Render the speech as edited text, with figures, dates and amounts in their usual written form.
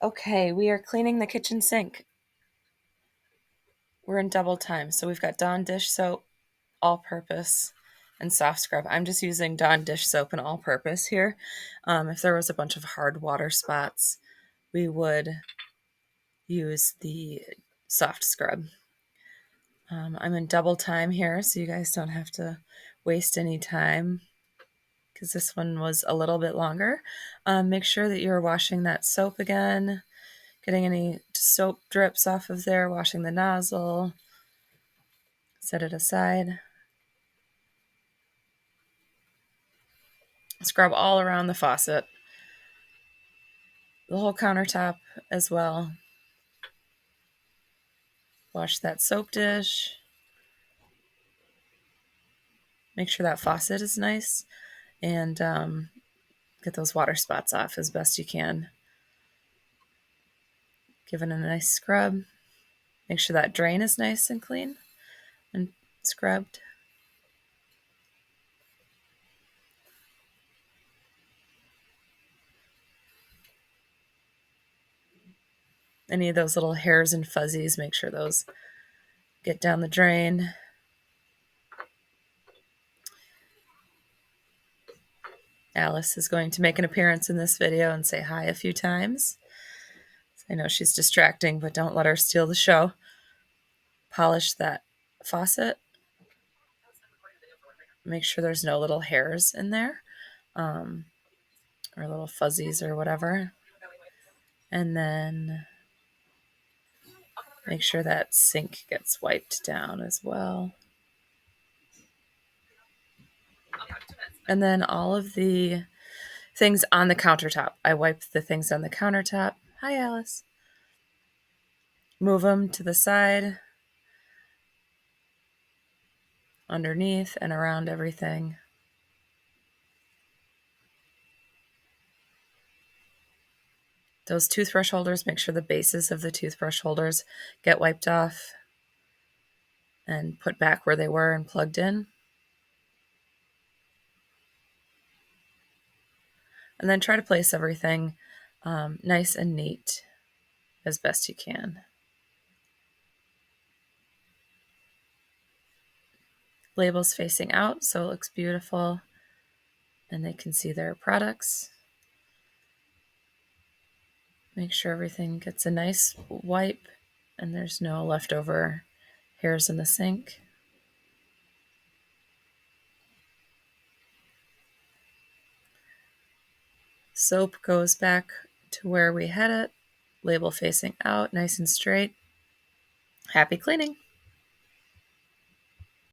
Okay, we are cleaning the kitchen sink. We're in double time. So we've got Dawn dish soap, all-purpose, and soft scrub. I'm just using Dawn dish soap and all-purpose here. If there was a bunch of hard water spots, we would use the soft scrub. I'm in double time here, so you guys don't have to waste any time because this one was a little bit longer. Make sure that you're washing that soap again, getting any soap drips off of there, washing the nozzle. Set it aside. Scrub all around the faucet, the whole countertop as well. Wash that soap dish. Make sure that faucet is nice and get those water spots off as best you can. Give it a nice scrub. Make sure that drain is nice and clean and scrubbed. Any of those little hairs and fuzzies, make sure those get down the drain. Alice is going to make an appearance in this video and say hi a few times. I know she's distracting, but don't let her steal the show. Polish that faucet. Make sure there's no little hairs in there or little fuzzies or whatever. And then make sure that sink gets wiped down as well. And then all of the things on the countertop. I wipe the things on the countertop. Hi, Alice. Move them to the side, underneath, and around everything. Those toothbrush holders, make sure the bases of the toothbrush holders get wiped off and put back where they were and plugged in. And then try to place everything nice and neat as best you can. Labels facing out so it looks beautiful and they can see their products. Make sure everything gets a nice wipe and there's no leftover hairs in the sink. Soap goes back to where we had it. Label facing out, nice and straight. Happy cleaning!